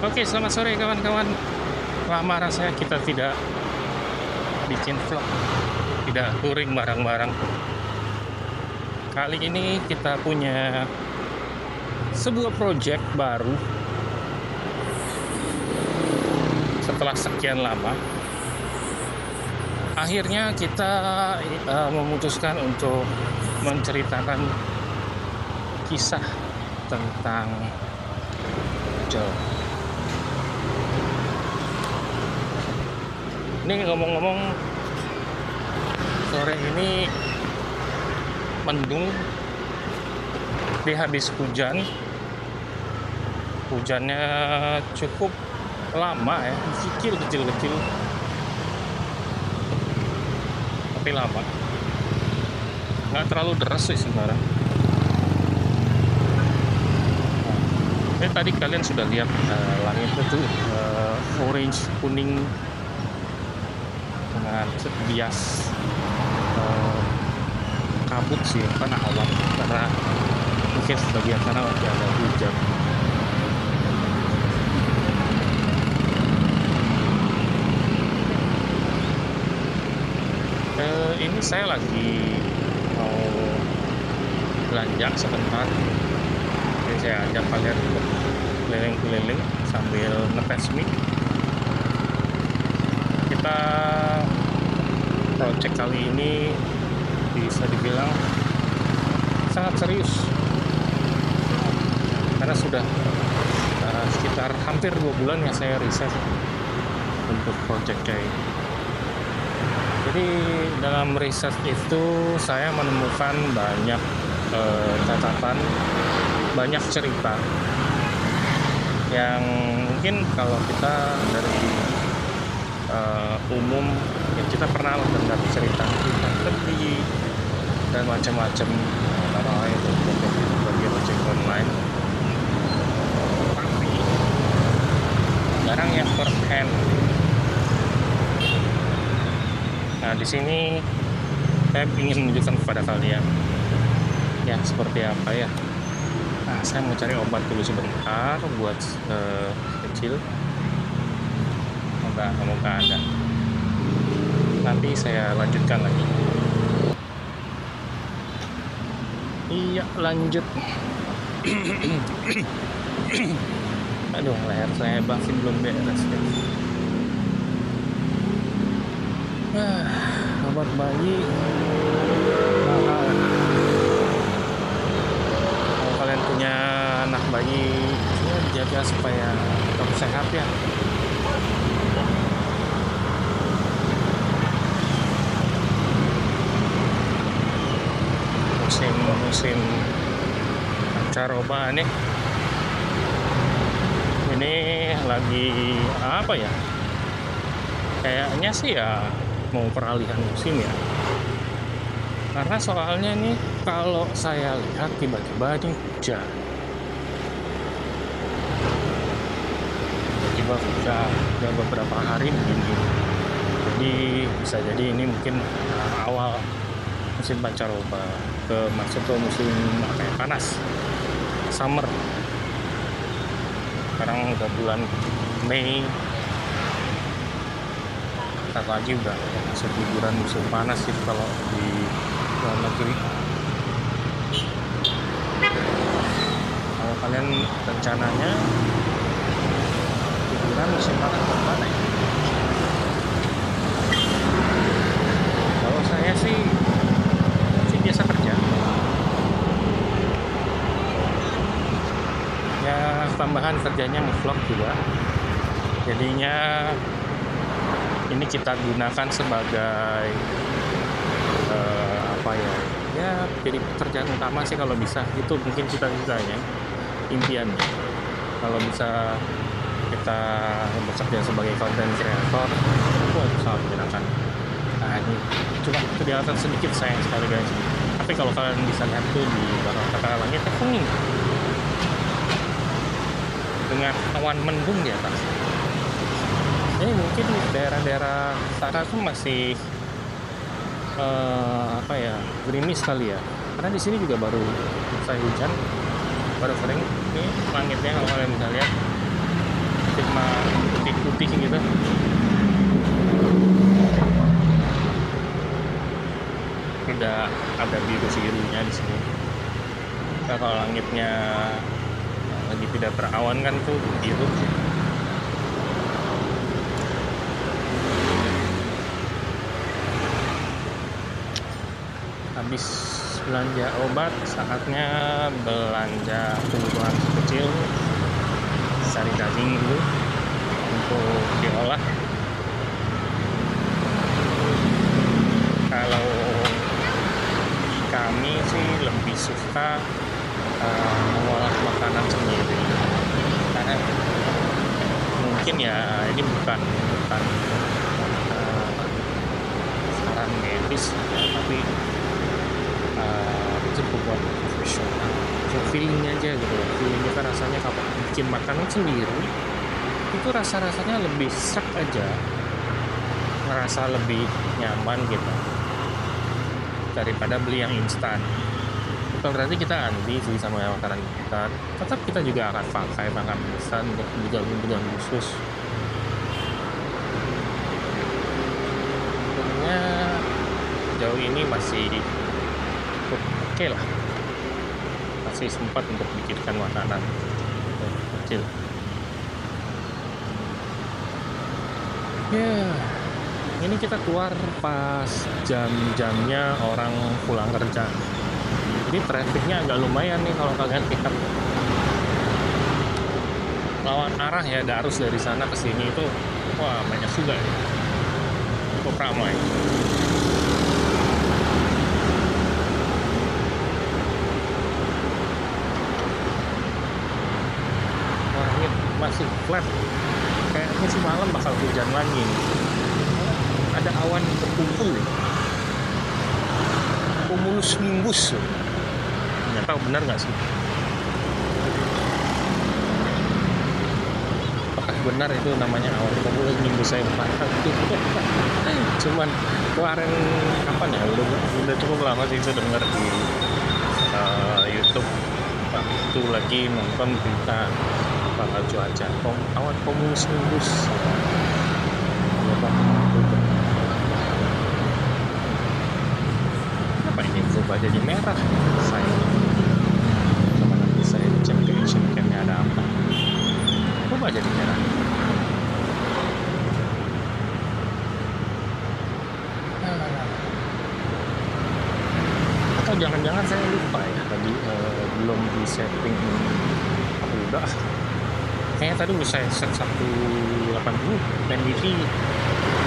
Oke, selamat sore kawan-kawan. Lama rasanya kita tidak bikin vlog, tidak touring bareng-bareng. Kali ini kita punya sebuah project baru setelah sekian lama. Akhirnya kita memutuskan untuk menceritakan kisah tentang Jawa. Ini ngomong-ngomong, sore ini mendung, dia habis hujan. Hujannya cukup lama ya, kecil-kecil, tapi lama. Nggak terlalu deras sih sebenarnya. Nah, tadi kalian sudah lihat langit itu orange, kuning, dengan bias kabut sih, karena awan, karena mungkin sebagian sana masih ada hujan. Ini saya lagi mau belanja sebentar, jadi saya ajak kalian untuk keliling-keliling sambil ngetes mic. Kita project kali ini bisa dibilang sangat serius, karena sudah sekitar hampir 2 bulan ya saya riset untuk project kayak ini. Jadi dalam riset itu saya menemukan banyak catatan, banyak cerita yang mungkin kalau kita dari umum ya kita pernah mendengar cerita sedih dan macam-macam orang lain untuk bagi ojek online, tapi jarang yang first hand. Nah, di sini saya ingin menunjukkan kepada kalian ya seperti apa ya. Nah, saya mau cari obat dulu sebentar buat kecil. Semoga ada. Nanti saya lanjutkan lagi. Iya, lanjut. Aduh, leher saya masih belum beres ya. Obat bayi mahal. Kalau kalian punya anak bayi, ya jaga supaya tetap sehat ya. Musim pancaroba nih, ini lagi apa ya, kayaknya sih ya mau peralihan musim ya, karena soalnya nih kalau saya lihat tiba-tiba ini hujan, tiba-tiba hujan udah beberapa hari begini. Jadi bisa jadi ini mungkin awal musim pancaroba masuk ke musim panas, summer. Sekarang udah bulan Mei, ntar lagi udah masuk liburan musim panas sih kalau di luar negeri. Kalau kalian rencananya liburan musim panas kemana ya? Kalau saya sih biasa kerja ya, tambahan kerjanya nge-vlog juga, jadinya ini kita gunakan sebagai apa ya jadi pekerjaan utama sih kalau bisa. Itu mungkin cita-citanya, impiannya, kalau bisa kita bekerja sebagai content creator itu sangat menyenangkan. Nah, ini cuma kelihatan sedikit, sayang sekali guys, tapi kalau kalian bisa lihat tuh di bawah tata langitnya kuning dengan awan mendung di atas. Ini mungkin daerah-daerah sana tuh masih gerimis kali ya, karena di sini juga baru selesai hujan, baru kering. Ini langitnya kalau kalian bisa lihat putih gitu. Udah ada biru-birunya di sini. Nah, kalau langitnya lagi tidak berawan kan tuh biru. Habis belanja obat, saatnya belanja kebutuhan kecil, sari daging dulu untuk diolah. Kalau kami sih lebih suka mengolah makanan sendiri, karena mungkin ya ini bukan saran medis ya, tapi cukup buat profesional. So, feelingnya aja gitu, feelingnya kan rasanya kalau bikin makanan sendiri itu rasanya lebih serak aja, ngerasa lebih nyaman gitu daripada beli yang instan. Bukan berarti kita anti sih sama makanan instan, tetap kita juga akan pakai makanan instan untuk kebutuhan khusus. Sebenarnya jauh ini masih cukup oke lah, masih sempat untuk bikinkan makanan kecil. Ya, ini kita keluar pas jam-jamnya orang pulang kerja. Jadi trafficnya agak lumayan nih kalau kalian lihat. Lawan arah ya, ada arus dari sana ke sini itu, wah banyak juga ya. Cukup ramai. Langit masih flat. Kayaknya sih malam bakal hujan lagi. Ada awan berkumpul, cumulus nimbus. Nggak tahu benar nggak sih? Apakah benar itu namanya awan cumulus nimbus? Saya paham. Cuman kemarin apa ya? Udah cukup lama sih saya dengar di YouTube. Waktu lagi nonton berita bakal cuaca awan cumulus nimbus. Apa ini berubah jadi merah? Saya coba nanti saya cek ke action cam-nya ada apa. Berubah jadi merah. Atau jangan-jangan saya lupa ya tadi belum di setting. Udah. Kayaknya tadi udah saya set 180 1080.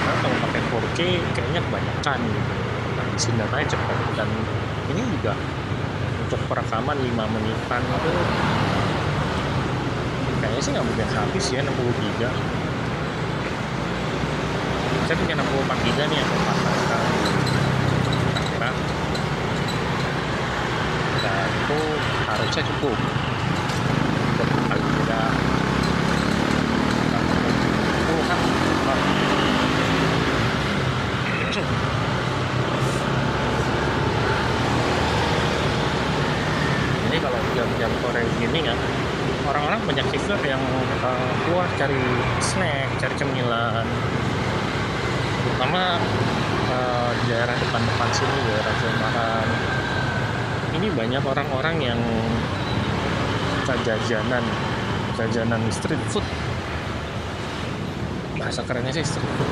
Karena kalau pakai 4K kayaknya kebanyakan gitu. Nah, di sini datanya cepat, dan ini juga untuk perekaman 5 menitan itu kayaknya sih nggak mungkin habis ya 60 giga. Saya punya 64 giga nih yang terpasang sekarang di kamera, dan itu harusnya cukup untuk paling tidak Jadi kalau jam-jam sore gini ya, orang-orang banyak juga yang keluar cari snack, cari cemilan, terutama di daerah depan-depan sini, daerah Jembaran. Ini banyak orang-orang yang jajanan street food. Bahasa kerennya sih street food.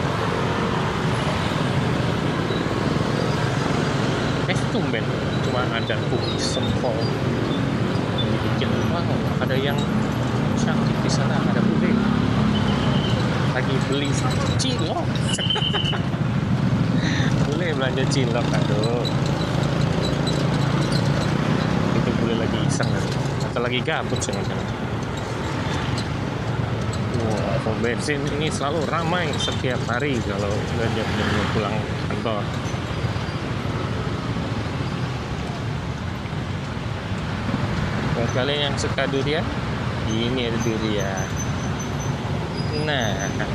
Tumben cuma ada cookies sempol yang dibikin. Wow, ada yang cantik di sana, ada bude lagi beli cilok. Boleh belanja cilok, aduh. Itu boleh lagi iseng atau lagi gabut sih macam. Wah, pom bensin ini selalu ramai setiap hari kalau jam pulang kantor. Buat kalian yang suka durian, ini ada durian. Nah, tapi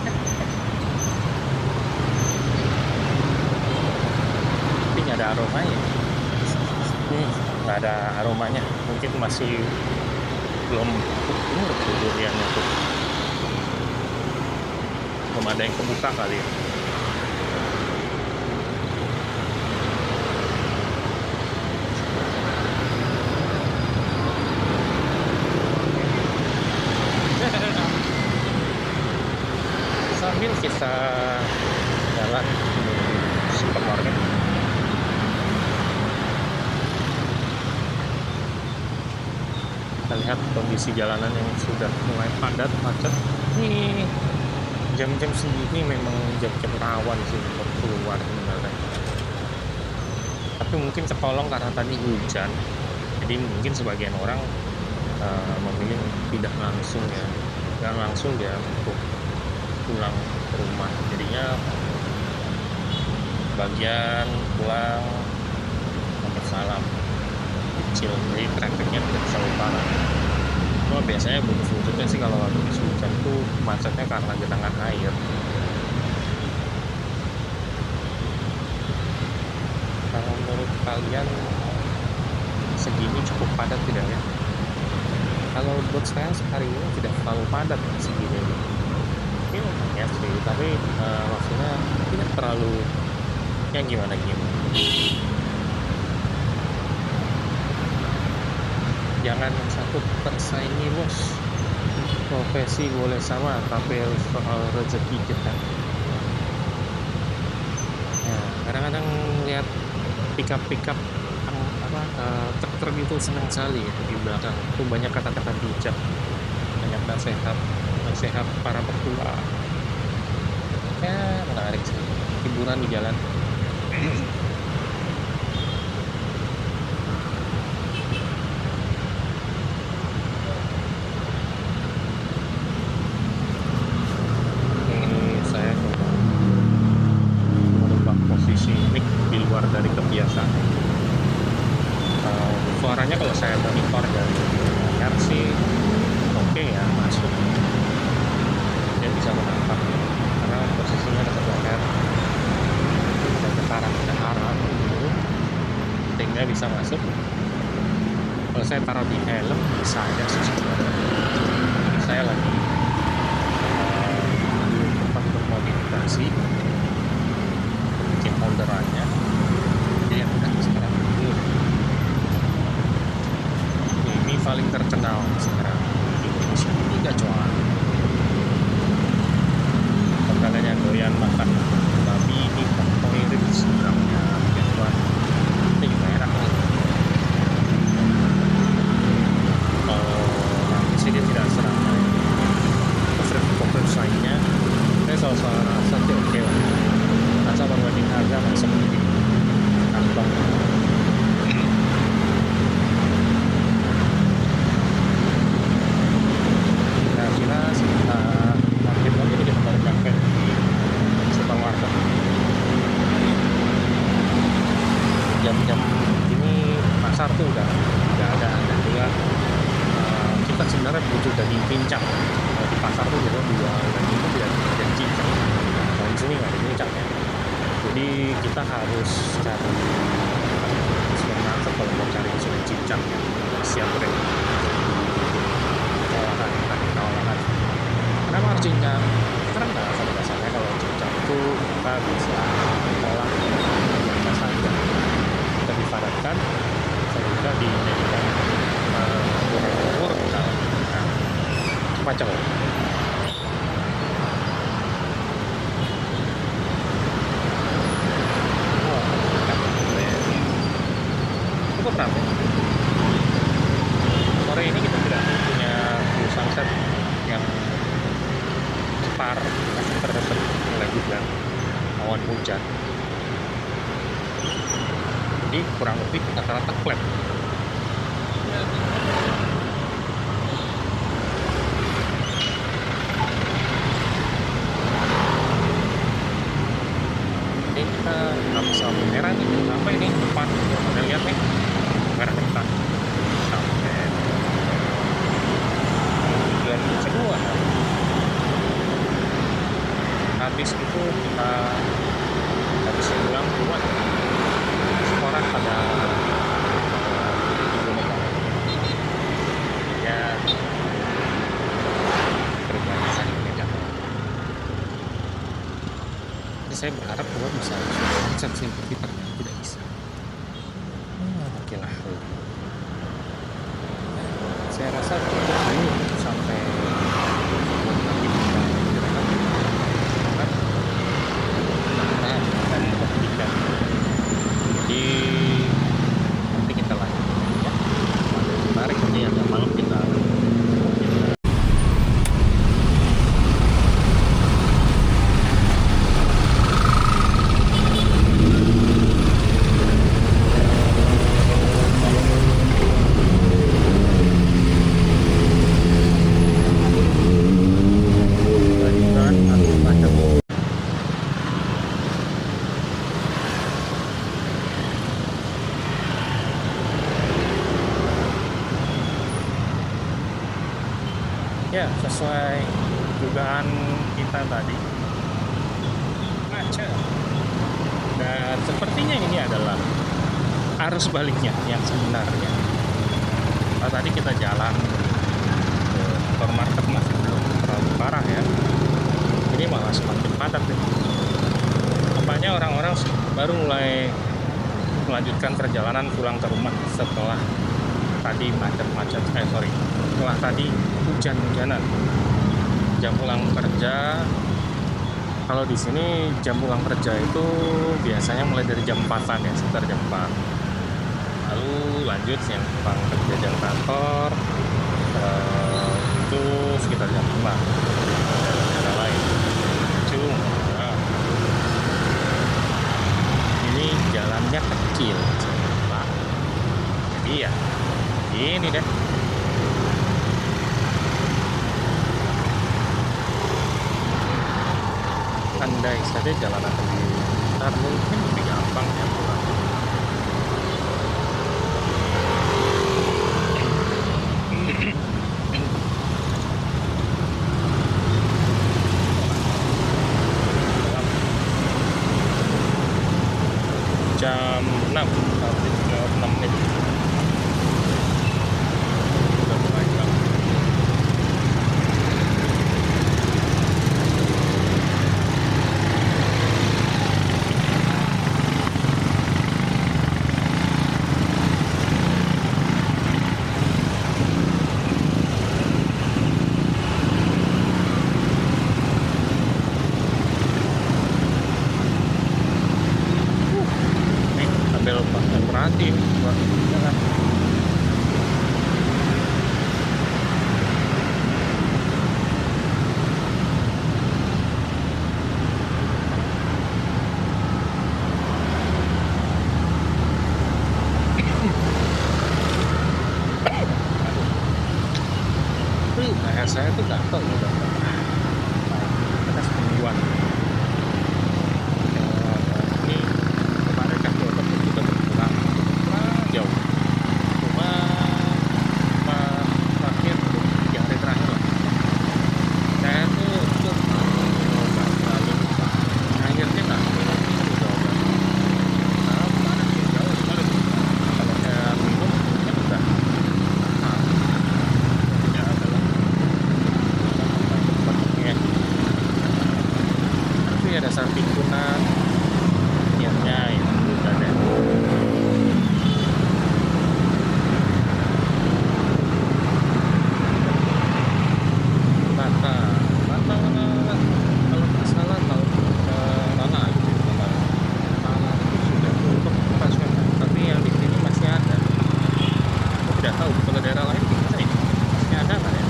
nggak ada aromanya. Nggak ada aromanya. Mungkin masih belum umur tuh duriannya tuh. ada yang kebuka kali ya. Sambil kita jalan ke supermarket, kita lihat kondisi jalanan yang sudah mulai padat macet. Ini jam-jam segini memang jam-jam rawan sih untuk keluar sebenarnya, tapi mungkin ketolong karena tadi hujan, jadi mungkin sebagian orang memilih tidak langsung ya, nggak langsung dia untuk pulang ke rumah, jadinya bagian pulang sampai salam kecil, jadi trafficnya tidak terlalu parah. Cuma biasanya bonus-bonusnya sih kalau habis hujan tuh macetnya karena genangan air. Kalau menurut kalian segini cukup padat tidak ya? Kalau buat saya hari ini tidak terlalu padat segini. Ini lumayan sih, tapi maksudnya tidak terlalu yang gimana. Jangan satu tersaingi bos, profesi boleh sama tapi harus soal rezeki kita. Nah, kadang-kadang lihat pick-up truk-truk itu senang sekali ya, di belakang itu banyak kata-kata bijak, banyak nasihat para petua. Ya menarik sih, hiburan di jalan. Dari kebiasaan. Suaranya kalau saya monitor dari layar sih oke ya, masuk. Dia bisa menangkap karena posisinya dekat layar dan ke arah sehingga bisa masuk. Kalau saya taruh di helm bisa aja sih sebenarnya. Saya lagi tempat untuk modifikasi, bikin holderannya. Yang udah sekarang ini paling terkenal sekarang di Indonesia, ini gacoan. Kalau kalian doyan makan babi, ini mirip sebenarnya gacoan. Ini juga enak nih. Kalau nanti sih dia tidak seramai cover lainnya, saya soal rasa sih oke lah. Rasa berbanding harga masuk ini. Kira-kira akhir lagi kita balik sampai di supermarket. Jam-jam ini pasar tuh udah ada, dan juga kita sebenarnya butuh daging pincang. Di pasar tuh kita jual daging itu tidak cincang. Kalau di sini nggak ada cincang ya. Jadi kita harus cari supermarket kalau mau cari sudah cincang ya, siap ready olahan. Kenapa harus cincang? Karena pada dasarnya kalau cincang itu kita bisa olah biasa saja, kita dipadatkan sehingga dijadikan bubur misalnya, macam cukup ramai. Sore ini kita tidak punya view sunset yang terdapat oleh hujan, awan hujan. Jadi kurang lebih rata-rata flat. Ini kita habis lampu merah nih, sampai nih depan, kita lihat nih merah depan sampai tujuan kedua. Habis itu kita habis pulang keluar orang pada ya terbiasa di Medan. saya berharap bahwa bisa konsep sih, tapi ternyata tidak bisa. Oke lah. Saya rasa cukup dulu sampai nanti kita istirahat. Nah, dan membuktikan. Jadi nanti kita lanjut ya. Menarik nanti agak malam kita. Ya, sesuai dugaan kita tadi, macet. Dan sepertinya ini adalah arus baliknya yang sebenarnya. Tadi kita jalan ke supermarket masih belum terlalu parah ya. Ini malah semakin padat nih. Nampaknya orang-orang baru mulai melanjutkan perjalanan pulang ke rumah setelah tadi macet-macet, setelah tadi hujan-hujanan. Jam pulang kerja, kalau di sini jam pulang kerja itu biasanya mulai dari jam 4-an ya, sekitar jam 4. Lalu lanjut yang pulang kerja jam kantor, itu sekitar jam 5. Ada lain. Cuma ini jalannya kecil, jadi ya ini deh. Andai saja jalanan lebih besar mungkin lebih gampang ya pulang. Jam 6 sampai 6 menit. Sudah mulai gelap. Perhati jalan. Saya tuh gatel udah ada semingguan. Ini kemarin kan juga berkurang jauh. Cuma terakhir 3 hari terakhir lah. Saya tuh obat lalu akhirnya nggak jauh. Kalau kemarin jauh sekali. Kalau saya minum kan udah ya adalah tempatnya. Tapi ada samping kunan. Akhirnya ya udah deh. Lata kalau nggak salah tahun Lala gitu kemarin. Lala itu sudah tutup operasional, tapi yang di sini masih ada. Aku tidak tahu kalau daerah lain gimana ini, masih ada nggak ya?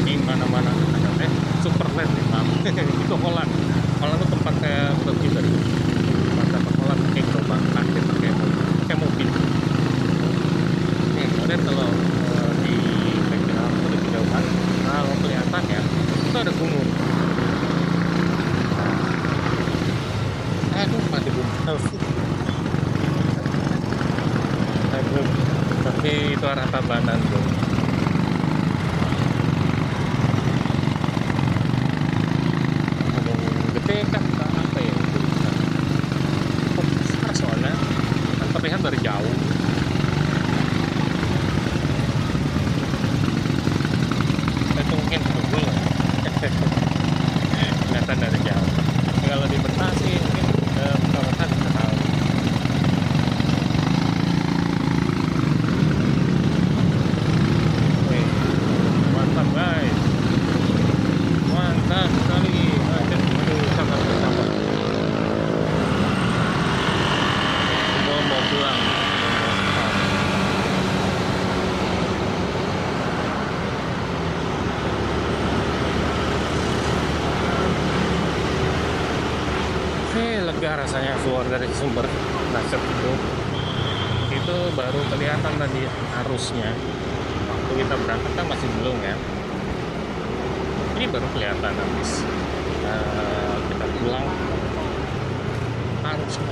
Ini mana-mana ada Superland nih, maaf. Itu Holland itu tempat saya pergi dari mata Holland pakai gerobak parkir pakai mobil. Kemudian kalau di background atau di kejauhan, kalau kelihatan ya itu ada gunung. Aduh, mati belum tahu. Aduh, tapi itu arah Tabanan bro. Gunung gede kan apa ya? kelihatan dari jauh. Kalau di peta sih mungkin kelihatan kita tahu. Oke, mantap guys, mantap sekali. Aduh, sabar. Mau pulang. Lega rasanya keluar dari sumber macet itu baru kelihatan tadi arusnya. Waktu kita berangkat kan masih belum ya, ini baru kelihatan habis kita pulang arus ke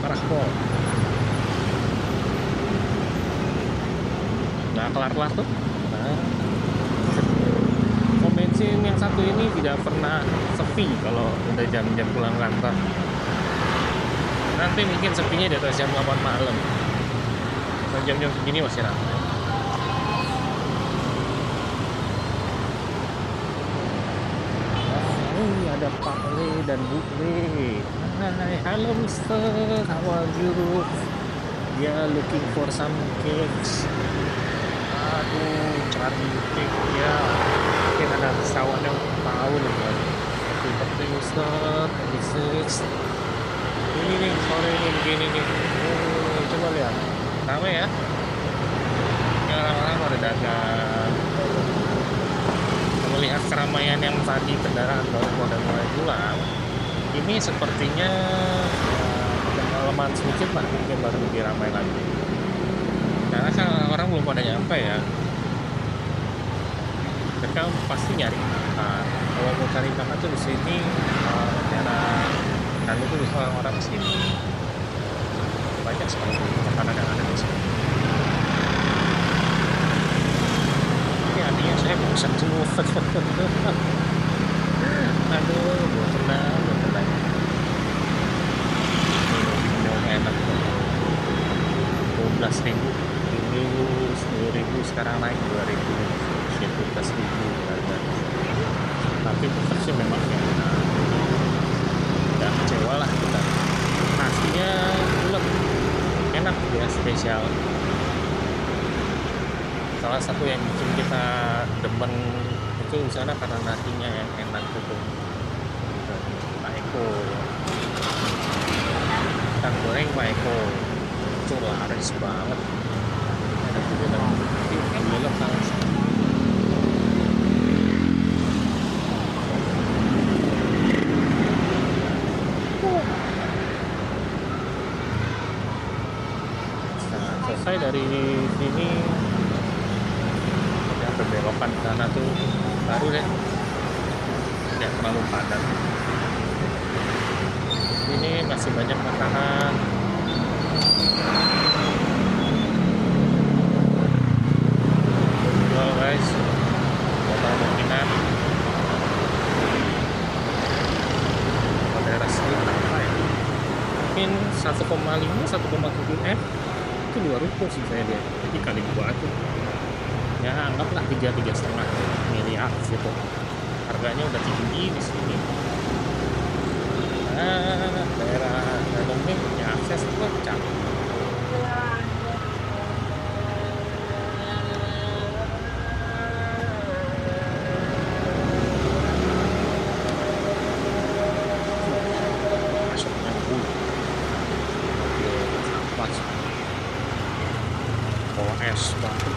arah pol. Nah kelar tuh. Bensin yang satu ini tidak pernah sepi kalau udah jam-jam pulang kantor. Nanti mungkin sepinya di atas jam 8 malam. Jam-jam segini masih ramai. Ada Pak Le dan Bu Le. Hai, halo Mister, how are you? Yeah, looking for some cakes. Aduh, cari cake ya. Mungkin ada pesawat yang tahu nih kan. Seperti Mister, this ini nih sore ini begini nih. Coba lihat, ramai ya. Ini orang-orang pada dagang. Melihat keramaian yang tadi kendaraan baru mulai pulang, ini sepertinya pengalaman sedikit lah, mungkin baru lebih ramai lagi. Karena kan orang belum pada nyampe ya. Mereka pasti nyari makan. Kalau mau cari makan tuh di sini daerah dan itu bisa orang-orang sini banyak sekali makanan yang ada di sini. Ini artinya saya bosan semua. Aduh, belum tenang. Minum enak. 12.000 dulu 10.000, sekarang naik 2.000. 12.000 harga. Tapi tetap sih memang ya nggak kecewa lah kita. Nasinya bulat, enak ya, spesial. Salah satu yang bikin kita demen itu di sana karena nasinya yang enak gitu. Pak Eko, ikan goreng Pak Eko itu laris banget. Enak juga kan, belum langsung. Selesai dari sini ada belokan ke sana tuh baru deh, tidak terlalu padat. Ini masih banyak makanan. Jual guys, total mungkinan daerah sini berapa ya? Mungkin 1,5 1,7 M itu 2 ruko sih saya lihat, jadi kali 2 tuh ya anggaplah 3,5 miliar gitu. Harganya udah tinggi di sini. Nah, daerah dalam ini punya akses ke cantik. Masuknya dulu sampah OS baru.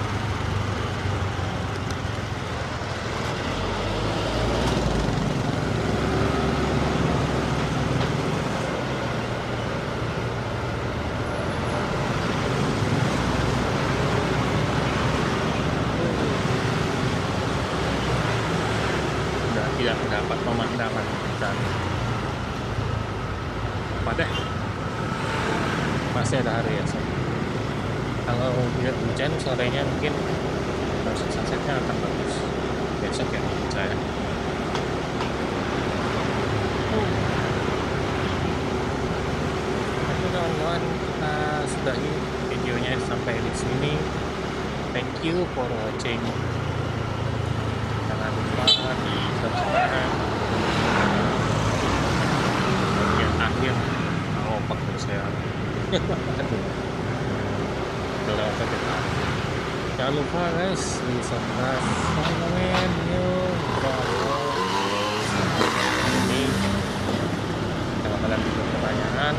Tidak mendapat pemandangan dan apa deh, masih ada hari esok. Kalau lihat hujan sorenya mungkin sunsetnya akan bagus besok ya menurut saya. Oke kawan-kawan, kita sudahi videonya sampai di sini. Thank you for watching. Jangan jangan lupa di subscribe bagian akhir. Ngopak terus saya. Aduh, udah lewat kita. Jangan lupa guys di subscribe, komen, yuk, ini kalau kalian punya pertanyaan,